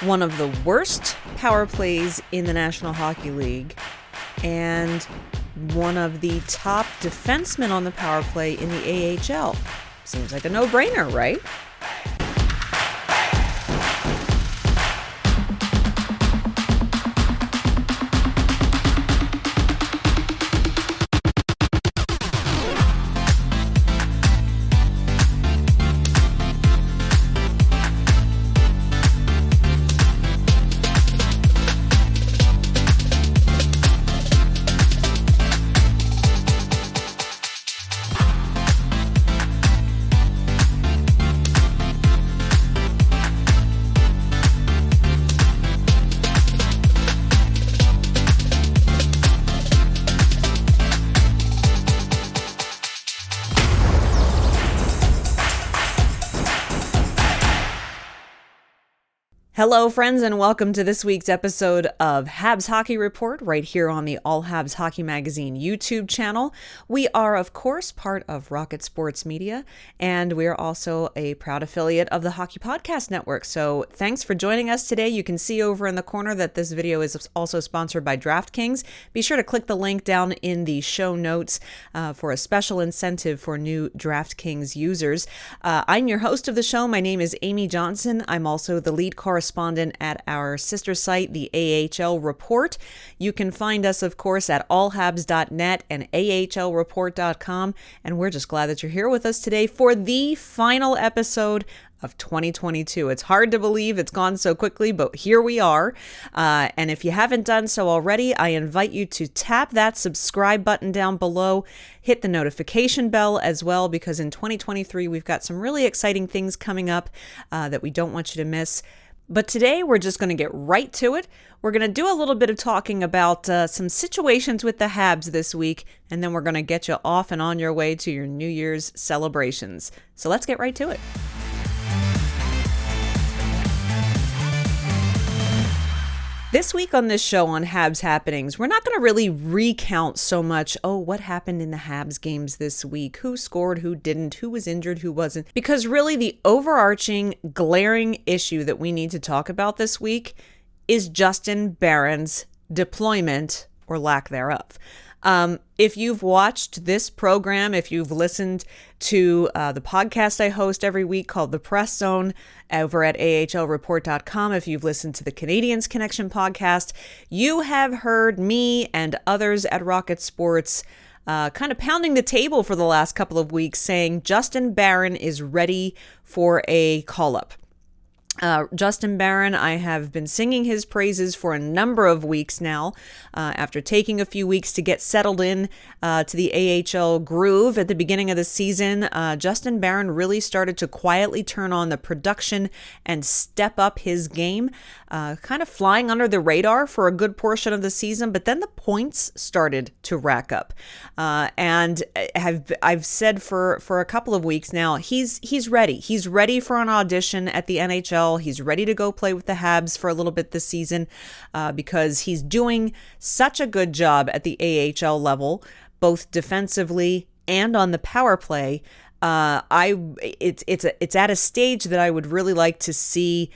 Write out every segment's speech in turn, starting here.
One of the worst power plays in the National Hockey League and one of the top defensemen on the power play in the AHL. Seems like a no-brainer, right? Hello, friends, and welcome to this week's episode of Habs Hockey Report right here on the All Habs Hockey Magazine YouTube channel. We are, of course, part of Rocket Sports Media, and we are also a proud affiliate of the Hockey Podcast Network. So thanks for joining us today. You can see over in the corner that this video is also sponsored by DraftKings. Be sure to click the link down in the show notes for a special incentive for new DraftKings users. I'm your host of the show. My name is Amy Johnson. I'm also the lead correspondent at our sister site, the AHL Report. You can find us, of course, at allhabs.net and ahlreport.com. And we're just glad that you're here with us today for the final episode of 2022. It's hard to believe it's gone so quickly, but here we are. And if you haven't done so already, I invite you to tap that subscribe button down below. Hit the notification bell as well, because in 2023, we've got some really exciting things coming up that we don't want you to miss. But today, we're just going to get right to it. We're going to do a little bit of talking about some situations with the Habs this week, and then we're going to get you off and on your way to your New Year's celebrations. So let's get right to it. This week on this show on Habs Happenings, we're not going to really recount so much, what happened in the Habs games this week, who scored, who didn't, who was injured, who wasn't, because really the overarching glaring issue that we need to talk about this week is Justin Barron's deployment or lack thereof. If you've watched this program, if you've listened to the podcast I host every week called The Press Zone over at ahlreport.com, if you've listened to the Canadiens Connection podcast, you have heard me and others at Rocket Sports kind of pounding the table for the last couple of weeks saying Justin Barron is ready for a call-up. Justin Barron, I have been singing his praises for a number of weeks now. After taking a few weeks to get settled in to the AHL groove at the beginning of the season, Justin Barron really started to quietly turn on the production and step up his game, kind of flying under the radar for a good portion of the season. But then the points started to rack up, and I've said for a couple of weeks now, he's ready. He's ready for an audition at the NHL. He's ready to go play with the Habs for a little bit this season because he's doing such a good job at the AHL level, both defensively and on the power play. It's at a stage that I would really like to see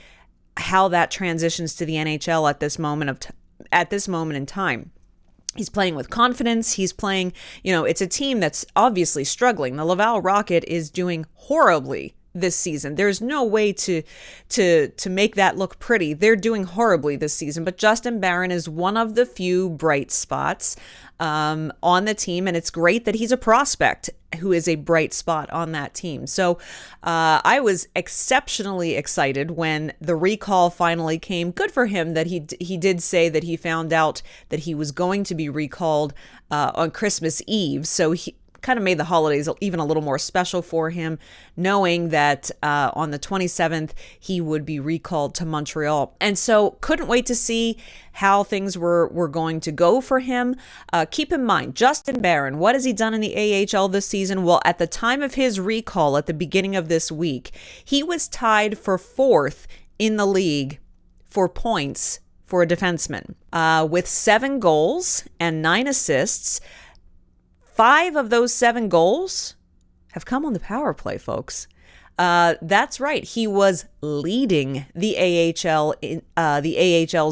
how that transitions to the NHL at this moment in time. He's playing with confidence. He's playing, it's a team that's obviously struggling. The Laval Rocket is doing horribly this season. There's no way to make that look pretty. They're doing horribly this season, but Justin Barron is one of the few bright spots on the team, and it's great that he's a prospect who is a bright spot on that team. So I was exceptionally excited when the recall finally came. Good for him that he did say that he found out that he was going to be recalled on Christmas Eve. So he kind of made the holidays even a little more special for him, knowing that on the 27th, he would be recalled to Montreal. And so couldn't wait to see how things were going to go for him. Keep in mind, Justin Barron, what has he done in the AHL this season? Well, at the time of his recall at the beginning of this week, he was tied for 4th in the league for points for a defenseman with 7 goals and 9 assists. 5 of those 7 goals have come on the power play, folks. That's right. He was leading the AHL's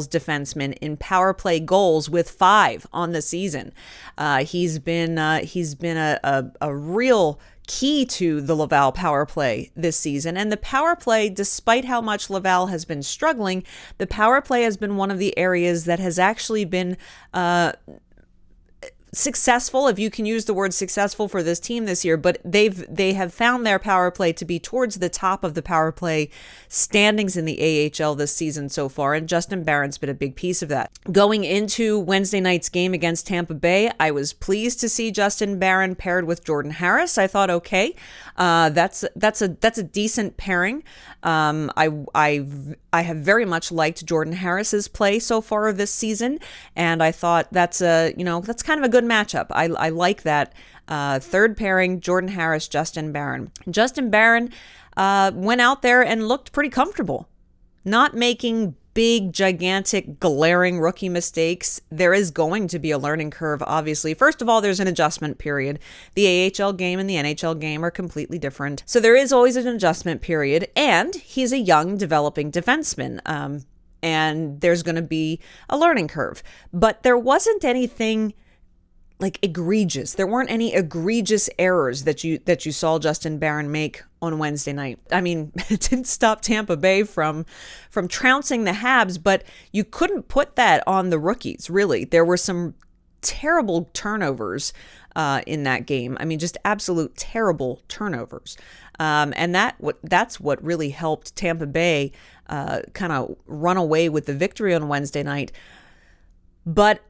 defensemen in power play goals with 5 on the season. He's been a real key to the Laval power play this season. And the power play, despite how much Laval has been struggling, the power play has been one of the areas that has actually been successful, if you can use the word successful for this team this year, but they have found their power play to be towards the top of the power play standings in the AHL this season so far, and Justin Barron's been a big piece of that. Going into Wednesday night's game against Tampa Bay, I was pleased to see Justin Barron paired with Jordan Harris. I thought, okay, that's a decent pairing. I have very much liked Jordan Harris's play so far this season, and I thought that's kind of a good matchup. I like that third pairing, Jordan Harris, Justin Barron. Justin Barron went out there and looked pretty comfortable, not making big, gigantic, glaring rookie mistakes. There is going to be a learning curve, obviously. First of all, there's an adjustment period. The AHL game and the NHL game are completely different. So there is always an adjustment period, and he's a young, developing defenseman. And there's going to be a learning curve. But there wasn't anything like egregious. There weren't any egregious errors that you saw Justin Barron make on Wednesday night. I mean, it didn't stop Tampa Bay from trouncing the Habs, but you couldn't put that on the rookies, really. There were some terrible turnovers in that game. I mean, just absolute terrible turnovers. And that's what really helped Tampa Bay kind of run away with the victory on Wednesday night. But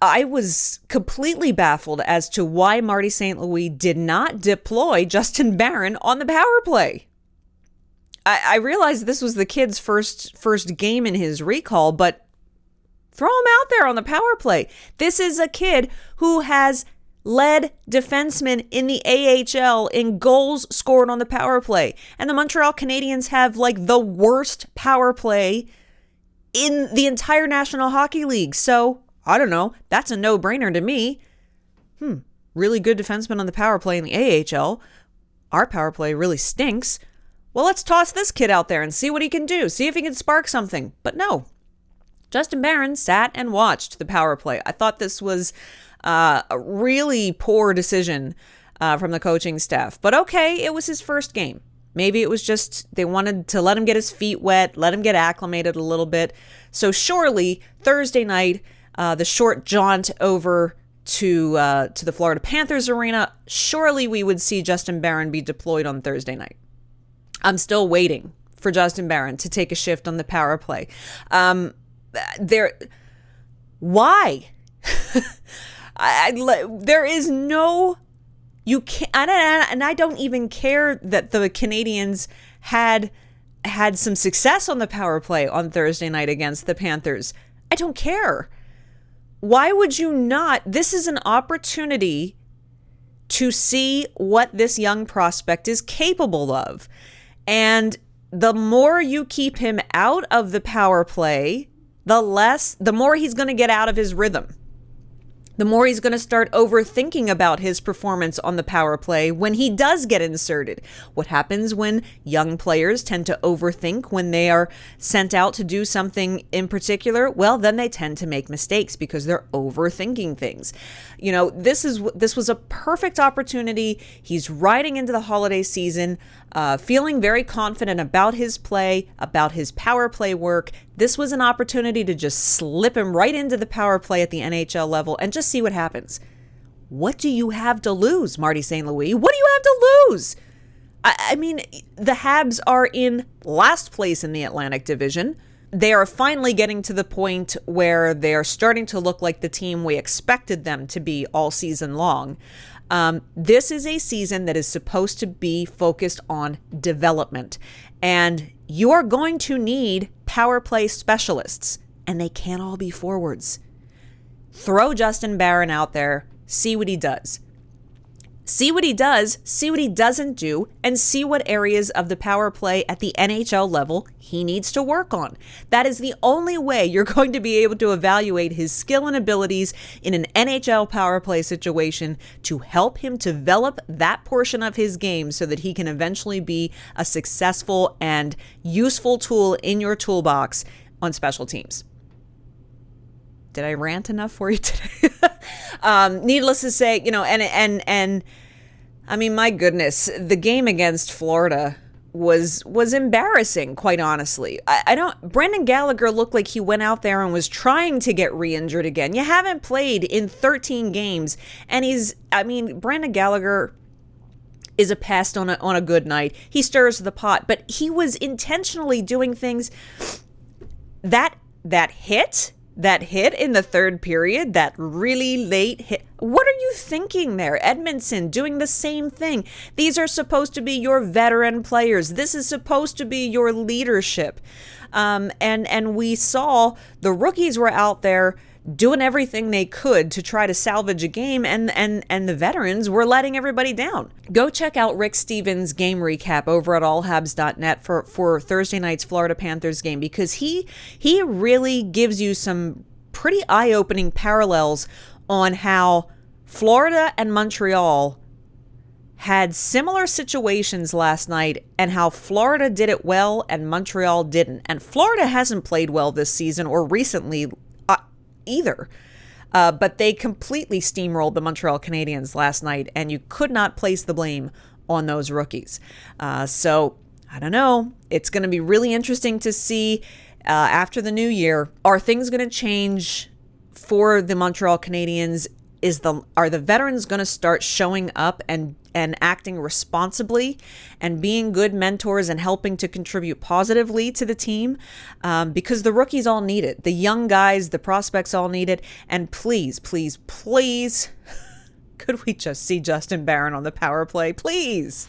I was completely baffled as to why Marty St. Louis did not deploy Justin Barron on the power play. I realized this was the kid's first game in his recall, but throw him out there on the power play. This is a kid who has led defensemen in the AHL in goals scored on the power play. And the Montreal Canadiens have like the worst power play in the entire National Hockey League. So I don't know. That's a no-brainer to me. Really good defenseman on the power play in the AHL. Our power play really stinks. Well, let's toss this kid out there and see what he can do. See if he can spark something. But no. Justin Barron sat and watched the power play. I thought this was a really poor decision from the coaching staff. But okay, it was his first game. Maybe it was just they wanted to let him get his feet wet, let him get acclimated a little bit. So surely Thursday night, the short jaunt over to the Florida Panthers arena, surely we would see Justin Barron be deployed on Thursday night. I'm still waiting for Justin Barron to take a shift on the power play. Why? There is no, you can't, and I don't even care that the Canadiens had some success on the power play on Thursday night against the Panthers. I don't care. Why would you not? This is an opportunity to see what this young prospect is capable of. And the more you keep him out of the power play, the more he's going to get out of his rhythm. The more he's going to start overthinking about his performance on the power play when he does get inserted. What happens when young players tend to overthink when they are sent out to do something in particular? Well, then they tend to make mistakes because they're overthinking things. You know, this was a perfect opportunity. He's riding into the holiday season, feeling very confident about his play, about his power play work. This was an opportunity to just slip him right into the power play at the NHL level and just see what happens. What do you have to lose, Marty St. Louis? What do you have to lose? I mean, the Habs are in last place in the Atlantic Division. They are finally getting to the point where they are starting to look like the team we expected them to be all season long. This is a season that is supposed to be focused on development, and you are going to need power play specialists, and they can't all be forwards. Throw Justin Barron out there, see what he does. See what he does, see what he doesn't do, and see what areas of the power play at the NHL level he needs to work on. That is the only way you're going to be able to evaluate his skill and abilities in an NHL power play situation to help him develop that portion of his game so that he can eventually be a successful and useful tool in your toolbox on special teams. Did I rant enough for you today? Needless to say, and I mean, my goodness, the game against Florida was embarrassing, quite honestly. Brendan Gallagher looked like he went out there and was trying to get re-injured again. You haven't played in 13 games, and Brendan Gallagher is a pest on a good night. He stirs the pot, but he was intentionally doing things that hit in the third period, that really late hit. What are you thinking there? Edmondson doing the same thing. These are supposed to be your veteran players. This is supposed to be your leadership. And we saw the rookies were out there doing everything they could to try to salvage a game, and the veterans were letting everybody down. Go check out Rick Stevens' game recap over at allhabs.net for Thursday night's Florida Panthers game, because he really gives you some pretty eye-opening parallels on how Florida and Montreal had similar situations last night and how Florida did it well and Montreal didn't. And Florida hasn't played well this season or recently either. But they completely steamrolled the Montreal Canadiens last night, and you could not place the blame on those rookies. So, I don't know. It's going to be really interesting to see after the new year. Are things going to change for the Montreal Canadiens? Are the veterans going to start showing up and acting responsibly and being good mentors and helping to contribute positively to the team? Because the rookies all need it. The young guys, the prospects all need it. And please, please, please, could we just see Justin Barron on the power play? Please.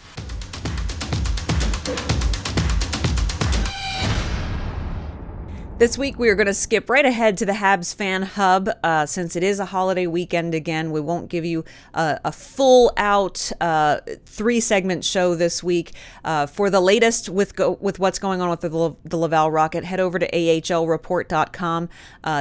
This week, we are going to skip right ahead to the Habs Fan Hub. Since it is a holiday weekend again, we won't give you a full-out three-segment show this week. For the latest with what's going on with the Laval Rocket, head over to ahlreport.com.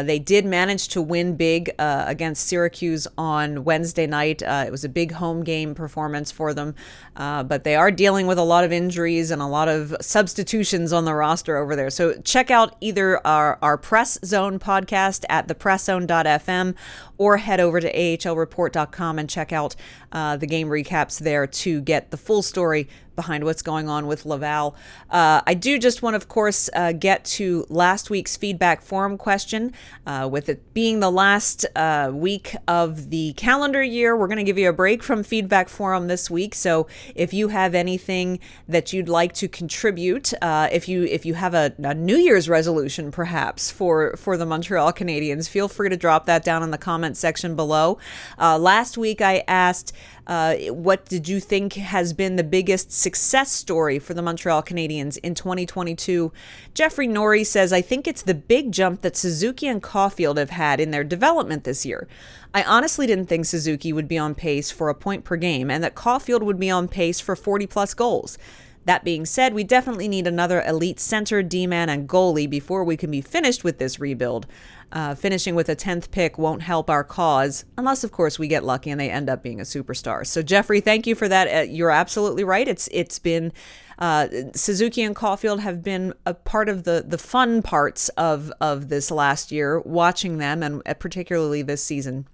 They did manage to win big against Syracuse on Wednesday night. It was a big home game performance for them, but they are dealing with a lot of injuries and a lot of substitutions on the roster over there. So check out either our Press Zone podcast at thepresszone.fm or head over to ahlreport.com and check out the game recaps there to get the full story behind what's going on with Laval. I do just want to, of course, get to last week's feedback forum question. With it being the last week of the calendar year, we're going to give you a break from feedback forum this week. So if you have anything that you'd like to contribute, if you have a New Year's resolution, perhaps for the Montreal Canadiens, feel free to drop that down in the comment section below. Last week I asked, what did you think has been the biggest success story for the Montreal Canadiens in 2022? Jeffrey Norrie says, I think it's the big jump that Suzuki and Caulfield have had in their development this year. I honestly didn't think Suzuki would be on pace for a point per game and that Caulfield would be on pace for 40-plus goals. That being said, we definitely need another elite center, D-man, and goalie before we can be finished with this rebuild. Finishing with a 10th pick won't help our cause, unless, of course, we get lucky and they end up being a superstar. So, Jeffrey, thank you for that. You're absolutely right. It's been Suzuki and Caulfield have been a part of the fun parts of this last year, watching them, and particularly this season.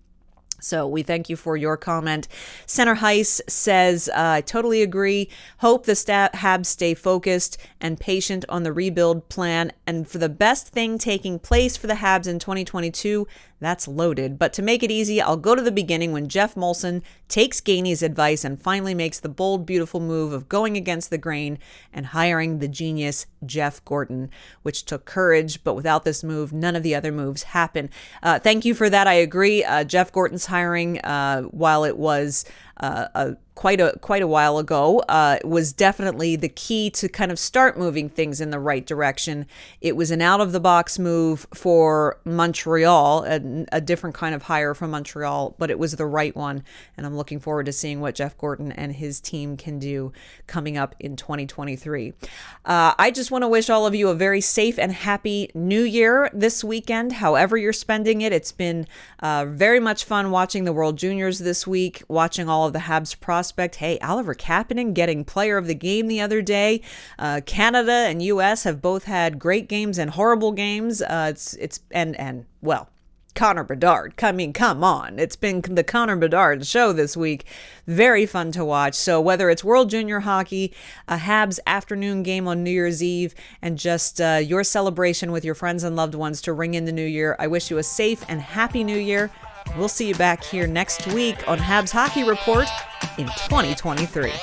So we thank you for your comment. Center Heiss says, I totally agree. Hope the Habs stay focused and patient on the rebuild plan. And for the best thing taking place for the Habs in 2022, that's loaded. But to make it easy, I'll go to the beginning when Jeff Molson takes Gainey's advice and finally makes the bold, beautiful move of going against the grain and hiring the genius Jeff Gorton, which took courage. But without this move, none of the other moves happen. Thank you for that. I agree. Jeff Gorton's hiring, while it was quite a while ago, was definitely the key to kind of start moving things in the right direction. It was an out-of-the-box move for Montreal, a different kind of hire from Montreal, but it was the right one, and I'm looking forward to seeing what Jeff Gorton and his team can do coming up in 2023. I just want to wish all of you a very safe and happy New Year this weekend, however you're spending it. It's been very much fun watching the World Juniors this week, watching all of the Habs prospect. Hey, Oliver Kapanen getting player of the game the other day. Canada and US have both had great games and horrible games. Well, Connor Bedard. I mean, come on. It's been the Connor Bedard show this week. Very fun to watch. So whether it's World Junior Hockey, a Habs afternoon game on New Year's Eve, and just your celebration with your friends and loved ones to ring in the new year, I wish you a safe and happy new year. We'll see you back here next week on Habs Hockey Report in 2023.